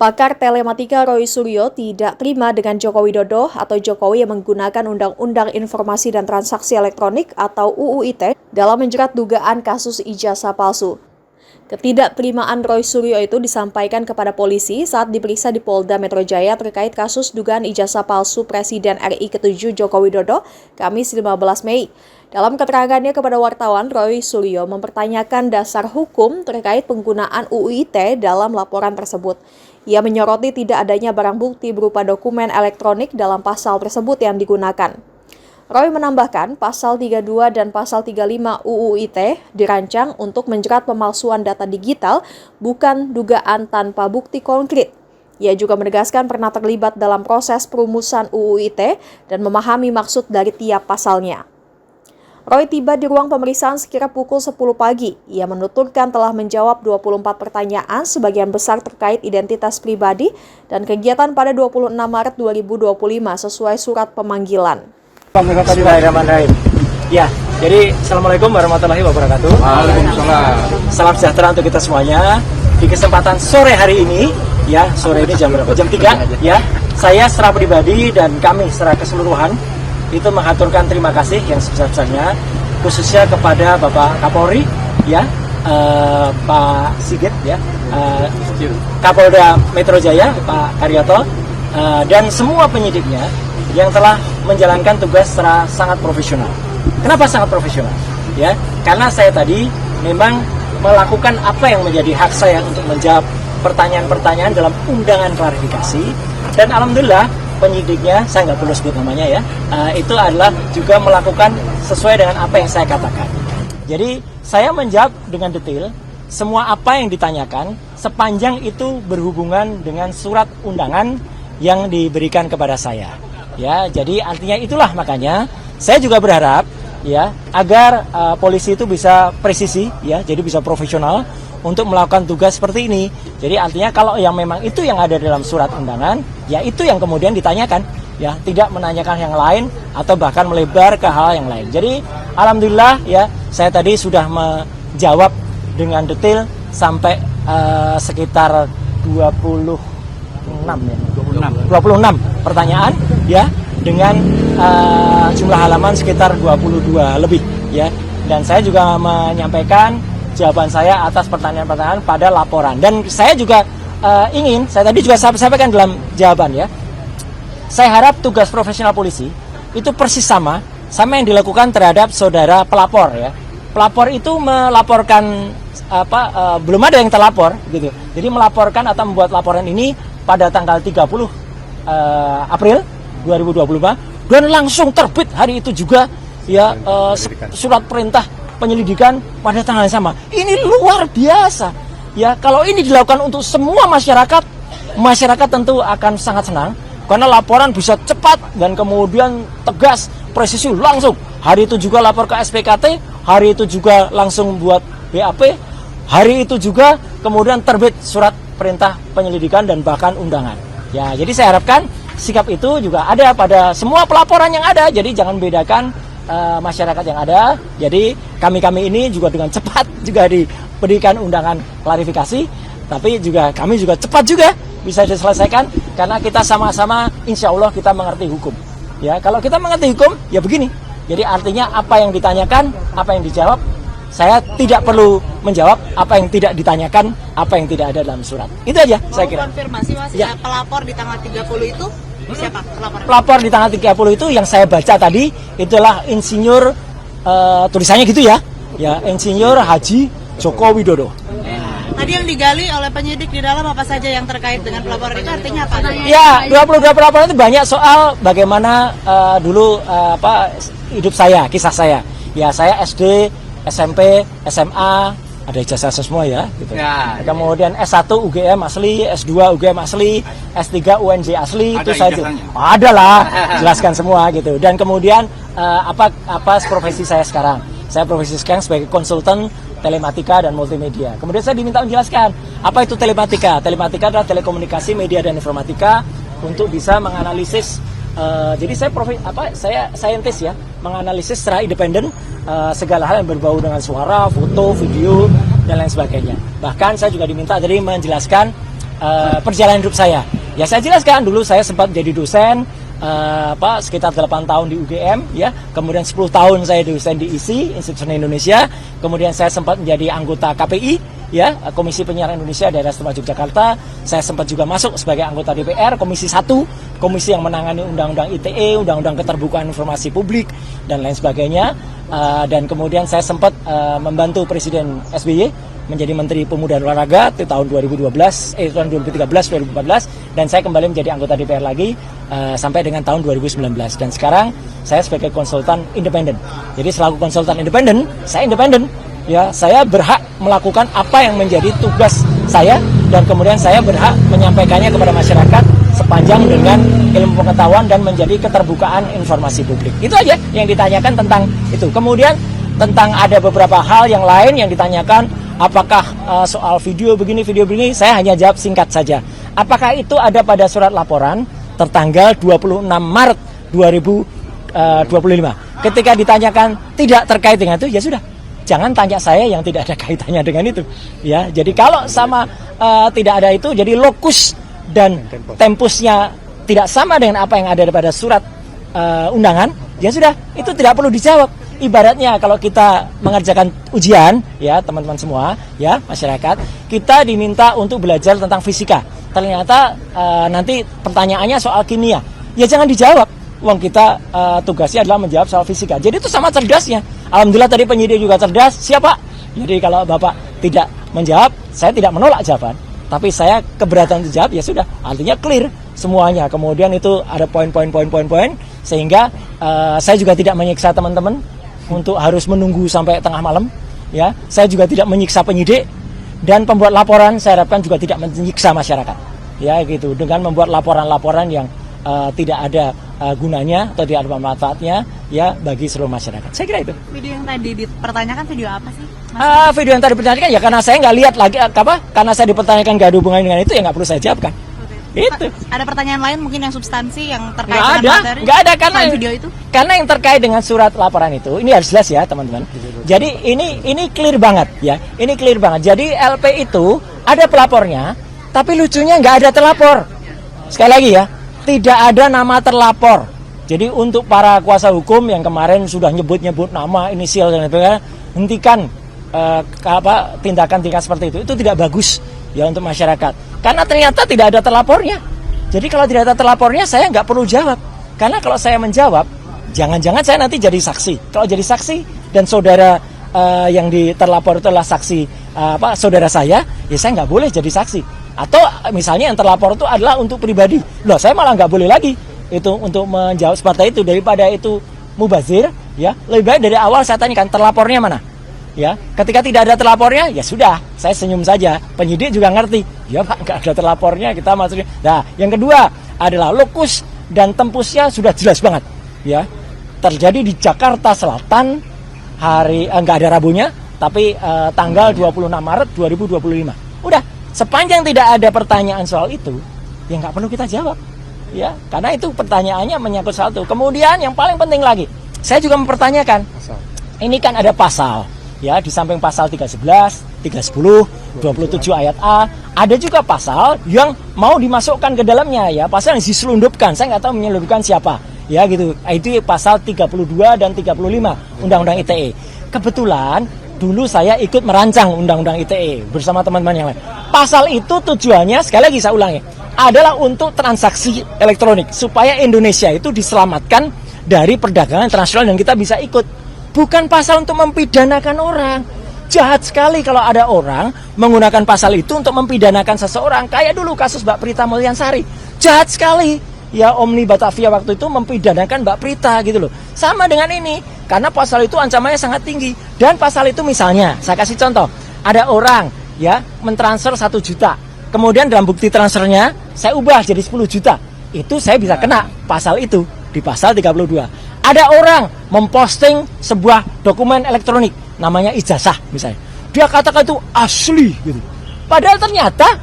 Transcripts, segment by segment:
Pakar telematika Roy Suryo tidak terima dengan Joko Widodo atau Jokowi yang menggunakan Undang-Undang Informasi dan Transaksi Elektronik atau UU ITE dalam menjerat dugaan kasus ijazah palsu. Ketidakterimaan Roy Suryo itu disampaikan kepada polisi saat diperiksa di Polda Metro Jaya terkait kasus dugaan ijazah palsu Presiden RI ke-7 Joko Widodo, Kamis 15 Mei. Dalam keterangannya kepada wartawan, Roy Suryo mempertanyakan dasar hukum terkait penggunaan UU ITE dalam laporan tersebut. Ia menyoroti tidak adanya barang bukti berupa dokumen elektronik dalam pasal tersebut yang digunakan. Roy menambahkan, pasal 32 dan pasal 35 UU ITE dirancang untuk menjerat pemalsuan data digital, bukan dugaan tanpa bukti konkret. Ia juga menegaskan pernah terlibat dalam proses perumusan UU ITE dan memahami maksud dari tiap pasalnya. Roy tiba di ruang pemeriksaan sekira pukul 10 pagi. Ia menuturkan telah menjawab 24 pertanyaan, sebagian besar terkait identitas pribadi dan kegiatan pada 26 Maret 2025 sesuai surat pemanggilan. Bismillahirrahmanirrahim. Ya, jadi Assalamualaikum warahmatullahi wabarakatuh. Waalaikumsalam. Salam sejahtera untuk kita semuanya. Di kesempatan sore hari ini, ya sore ini jam berapa? Jam 3, ya. Saya secara pribadi dan kami secara keseluruhan itu mengaturkan terima kasih yang sebesar-besarnya, khususnya kepada Bapak Kapolri, ya, Pak Sigit, ya, Kapolda Metro Jaya, Pak Karyoto, dan semua penyidiknya yang telah menjalankan tugas secara sangat profesional. Kenapa sangat profesional? Ya, karena saya tadi memang melakukan apa yang menjadi hak saya untuk menjawab pertanyaan-pertanyaan dalam undangan klarifikasi, dan alhamdulillah penyidiknya, saya nggak perlu sebut namanya ya, itu adalah juga melakukan sesuai dengan apa yang saya katakan. Jadi saya menjawab dengan detail semua apa yang ditanyakan sepanjang itu berhubungan dengan surat undangan yang diberikan kepada saya. Ya, jadi artinya itulah makanya saya juga berharap ya agar polisi itu bisa presisi ya, jadi bisa profesional untuk melakukan tugas seperti ini. Jadi artinya kalau yang memang itu yang ada dalam surat undangan, ya itu yang kemudian ditanyakan, ya tidak menanyakan yang lain atau bahkan melebar ke hal yang lain. Jadi alhamdulillah ya saya tadi sudah menjawab dengan detail sampai sekitar 26 pertanyaan ya, dengan jumlah halaman sekitar 22 lebih ya. Dan saya juga menyampaikan jawaban saya atas pertanyaan-pertanyaan pada laporan. Dan saya juga saya tadi juga sampaikan dalam jawaban ya, saya harap tugas profesional polisi itu persis sama yang dilakukan terhadap saudara pelapor ya. Pelapor itu melaporkan belum ada yang terlapor gitu. Jadi melaporkan atau membuat laporan ini pada tanggal 30 April 2025 dan langsung terbit hari itu juga ya surat perintah penyelidikan pada tanggal yang sama. Ini luar biasa. Ya, kalau ini dilakukan untuk semua masyarakat tentu akan sangat senang karena laporan bisa cepat dan kemudian tegas, presisi langsung. Hari itu juga lapor ke SPKT, hari itu juga langsung buat BAP, hari itu juga kemudian terbit surat perintah penyelidikan dan bahkan undangan. Ya, jadi saya harapkan sikap itu juga ada pada semua pelaporan yang ada. Jadi jangan bedakan masyarakat yang ada. Jadi kami ini juga dengan cepat juga diberikan undangan klarifikasi, tapi juga kami juga cepat juga bisa diselesaikan karena kita sama-sama insya Allah kita mengerti hukum. Ya, kalau kita mengerti hukum ya begini. Jadi artinya apa yang ditanyakan, apa yang dijawab, saya tidak perlu menjawab apa yang tidak ditanyakan, apa yang tidak ada dalam surat. Itu aja saya kira. Konfirmasi Mas, ya. Pelapor di tanggal 30 itu siapa? Pelapor di tanggal 30 itu yang saya baca tadi itulah insinyur tulisannya gitu ya. Ya, Insinyur Haji Joko Widodo. Tadi yang digali oleh penyidik di dalam apa saja yang terkait dengan pelaporan itu artinya apa? Ya, 22 pelaporan itu banyak soal bagaimana dulu hidup saya, kisah saya. Ya, saya SD, SMP, SMA, ada ijazah semua ya, gitu. Ya, kemudian S1 UGM asli, S2 UGM asli, S3 UNJ asli, itu saja. Ada lah, jelaskan semua gitu. Dan kemudian apa profesi saya sekarang? Saya profesi sekarang sebagai konsultan telematika dan multimedia. Kemudian saya diminta menjelaskan apa itu telematika. Telematika adalah telekomunikasi, media dan informatika untuk bisa menganalisis. Jadi saya saintis ya, menganalisis secara independen segala hal yang berbau dengan suara, foto, video dan lain sebagainya. Bahkan saya juga diminta jadi menjelaskan perjalanan hidup saya. Ya saya jelaskan, dulu saya sempat jadi dosen sekitar 8 tahun di UGM, ya. Kemudian 10 tahun saya dosen di ISI, Institut Seni Indonesia. Kemudian saya sempat menjadi anggota KPI, ya, Komisi Penyiaran Indonesia Daerah Istimewa Yogyakarta. Saya sempat juga masuk sebagai anggota DPR Komisi 1, komisi yang menangani Undang-Undang ITE, Undang-Undang Keterbukaan Informasi Publik dan lain sebagainya. Dan kemudian saya sempat membantu Presiden SBY menjadi Menteri Pemuda dan Olahraga di tahun 2013, tahun 2013, 2014, dan saya kembali menjadi anggota DPR lagi sampai dengan tahun 2019. Dan sekarang saya sebagai konsultan independen. Jadi selaku konsultan independen, ya, saya berhak melakukan apa yang menjadi tugas saya, dan kemudian saya berhak menyampaikannya kepada masyarakat sepanjang dengan ilmu pengetahuan dan menjadi keterbukaan informasi publik. Itu aja yang ditanyakan tentang itu. Kemudian tentang ada beberapa hal yang lain yang ditanyakan, apakah soal video begini, saya hanya jawab singkat saja. Apakah itu ada pada surat laporan tertanggal 26 Maret 2025? Ketika ditanyakan tidak terkait dengan itu, ya sudah. Jangan tanya saya yang tidak ada kaitannya dengan itu. Ya, jadi kalau sama tidak ada itu, jadi lokus dan tempusnya tidak sama dengan apa yang ada pada surat undangan, ya sudah, itu tidak perlu dijawab. Ibaratnya kalau kita mengerjakan ujian, ya teman-teman semua, ya masyarakat, kita diminta untuk belajar tentang fisika. Ternyata nanti pertanyaannya soal kimia, ya jangan dijawab. Wong kita tugasnya adalah menjawab soal fisika. Jadi itu sama cerdasnya. Alhamdulillah tadi penyidik juga cerdas. Siapa? Jadi kalau Bapak tidak menjawab, saya tidak menolak jawaban. Tapi saya keberatan untuk jawab, ya sudah. Artinya clear semuanya. Kemudian itu ada poin-poin, sehingga saya juga tidak menyiksa teman-teman untuk harus menunggu sampai tengah malam. Ya, saya juga tidak menyiksa penyidik, dan pembuat laporan saya harapkan juga tidak menyiksa masyarakat. Ya gitu, dengan membuat laporan-laporan yang tidak ada gunanya atau tidak ada manfaatnya, ya bagi seluruh masyarakat. Saya kira itu. Video yang tadi dipertanyakan video apa sih? Video yang tadi dipertanyakan ya karena saya nggak lihat lagi karena saya dipertanyakan nggak ada hubungannya dengan itu, ya nggak perlu saya jawabkan. Itu. Ada pertanyaan lain mungkin yang substansi yang terkait dengan materi? Nggak ada karena video itu. Karena yang terkait dengan surat laporan itu, ini harus jelas ya teman-teman. Jadi ini clear banget ya. Ini clear banget. Jadi LP itu ada pelapornya, tapi lucunya nggak ada terlapor. Sekali lagi ya, tidak ada nama terlapor. Jadi untuk para kuasa hukum yang kemarin sudah nyebut-nyebut nama, inisial dan sebagainya, hentikan tindakan-tindakan seperti itu. Itu tidak bagus ya untuk masyarakat. Karena ternyata tidak ada terlapornya. Jadi kalau tidak ada terlapornya, saya nggak perlu jawab. Karena kalau saya menjawab, jangan-jangan saya nanti jadi saksi. Kalau jadi saksi dan saudara yang terlapor itu adalah saksi saudara saya, ya saya nggak boleh jadi saksi. Atau misalnya yang terlapor itu adalah untuk pribadi. Loh, saya malah nggak boleh lagi itu untuk menjawab seperti itu. Daripada itu mubazir, ya lebih baik dari awal saya tanyakan terlapornya mana. Ya, ketika tidak ada terlapornya, ya sudah, saya senyum saja. Penyidik juga ngerti, ya Pak, nggak ada terlapornya, kita maksudnya. Nah, yang kedua adalah lokus dan tempusnya sudah jelas banget, ya. Terjadi di Jakarta Selatan, nggak ada Rabunya, tapi tanggal 26 Maret 2025. Udah, sepanjang tidak ada pertanyaan soal itu, ya nggak perlu kita jawab, ya, karena itu pertanyaannya menyangkut soal itu. Kemudian yang paling penting lagi, saya juga mempertanyakan, ini kan ada pasal. Ya, di samping pasal 311, 310, 27 ayat A, ada juga pasal yang mau dimasukkan ke dalamnya, ya, pasal yang diselundupkan. Saya nggak tahu menyelundupkan siapa, ya gitu. Itu pasal 32 dan 35 Undang-Undang ITE. Kebetulan dulu saya ikut merancang Undang-Undang ITE bersama teman-teman yang lain. Pasal itu tujuannya, sekali lagi saya ulangi, adalah untuk transaksi elektronik supaya Indonesia itu diselamatkan dari perdagangan internasional dan kita bisa ikut. Bukan pasal untuk mempidanakan orang. Jahat sekali kalau ada orang menggunakan pasal itu untuk mempidanakan seseorang. Kayak dulu kasus Mbak Prita Mulyansari. Jahat sekali. Ya, Omni Batavia waktu itu mempidanakan Mbak Prita gitu loh. Sama dengan ini. Karena pasal itu ancamannya sangat tinggi. Dan pasal itu misalnya, saya kasih contoh. Ada orang ya mentransfer 1 juta. Kemudian dalam bukti transfernya saya ubah jadi 10 juta. Itu saya bisa kena pasal itu di pasal 32. Ada orang memposting sebuah dokumen elektronik namanya ijazah misalnya. Dia katakan itu asli gitu. Padahal ternyata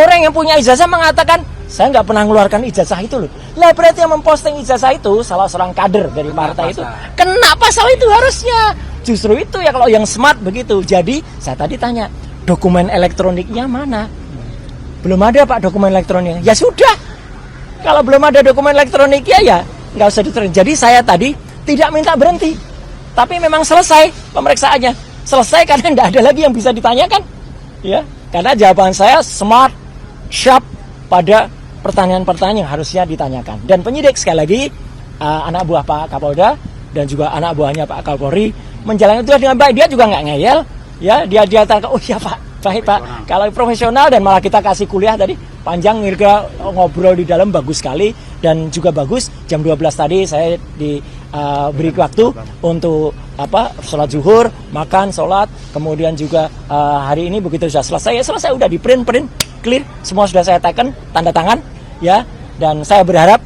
orang yang punya ijazah mengatakan saya nggak pernah mengeluarkan ijazah itu loh. Lah berarti yang memposting ijazah itu salah seorang kader dari partai itu. Kena pasal itu harusnya. Justru itu ya kalau yang smart begitu. Jadi saya tadi tanya, dokumen elektroniknya mana? belum ada Pak dokumen elektronik. Ya sudah, kalau belum ada dokumen elektronik ya nggak usah diterima. Jadi saya tadi tidak minta berhenti, tapi memang selesai pemeriksaannya. Selesai karena nggak ada lagi yang bisa ditanyakan, ya. Karena jawaban saya smart, sharp pada pertanyaan-pertanyaan yang harusnya ditanyakan. Dan penyidik sekali lagi, anak buah Pak Kapolda dan juga anak buahnya Pak Kapolri menjalankan itu dengan baik. Dia juga nggak ngeyel, ya. Dia tahu, oh iya Pak, baik Pak. Kalau profesional dan malah kita kasih kuliah tadi panjang, Mirga ngobrol di dalam bagus sekali dan juga bagus. Jam 12 tadi saya diberi waktu untuk sholat zuhur, makan, sholat, kemudian juga hari ini begitu sudah selesai, ya selesai, udah di print clear, semua sudah saya teken, tanda tangan, ya. Dan saya berharap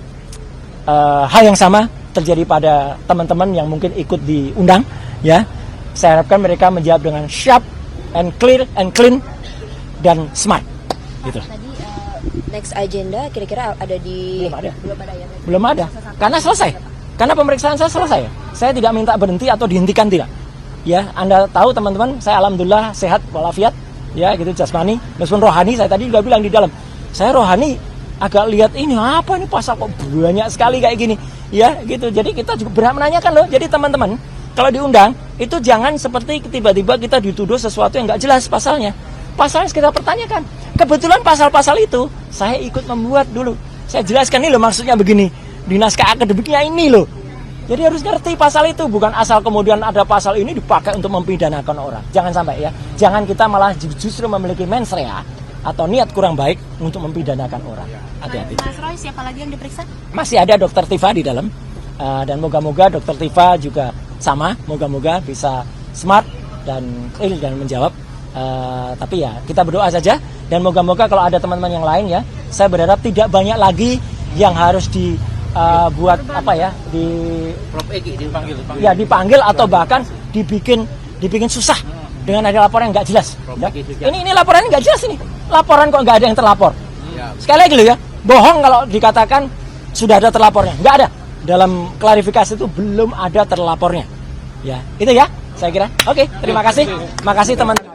hal yang sama terjadi pada teman-teman yang mungkin ikut diundang, ya. Saya harapkan mereka menjawab dengan sharp and clear and clean dan smart, gitu. Tadi next agenda kira-kira ada di Belum ada. Karena selesai. Karena pemeriksaan saya selesai. Saya tidak minta berhenti atau dihentikan, tidak. Ya, Anda tahu teman-teman, saya alhamdulillah sehat walafiat, ya gitu, jasmani. Meskipun rohani saya tadi juga bilang di dalam. Saya rohani agak lihat ini apa nih pasal kok banyak sekali kayak gini. Ya, gitu. Jadi kita juga berhak menanyakan loh. Jadi teman-teman, kalau diundang itu jangan seperti tiba-tiba kita dituduh sesuatu yang nggak jelas pasalnya. Pasalnya kita pertanyakan. Kebetulan pasal-pasal itu saya ikut membuat dulu. Saya jelaskan ini loh maksudnya begini. Di naskah akademiknya ini loh. Jadi harus ngerti pasal itu. Bukan asal kemudian ada pasal ini dipakai untuk mempidanakan orang. Jangan sampai ya. Jangan kita malah justru memiliki mens rea atau niat kurang baik untuk mempidanakan orang. Hati-hati. Mas Roy, siapa lagi yang diperiksa? Masih ada Dokter Tifa di dalam. Dan moga-moga Dokter Tifa juga sama. Moga-moga bisa smart dan clear dan menjawab. Tapi ya kita berdoa saja. Dan moga-moga kalau ada teman-teman yang lain ya, saya berharap tidak banyak lagi yang harus dibuat dipanggil atau bahkan dibikin susah dengan ada laporan yang nggak jelas. Ya. Ini laporannya nggak jelas ini. Laporan kok nggak ada yang terlapor. Sekali lagi loh ya, bohong kalau dikatakan sudah ada terlapornya. Nggak ada. Dalam klarifikasi itu belum ada terlapornya. Ya, itu ya saya kira. Oke, terima kasih. Makasih teman-teman.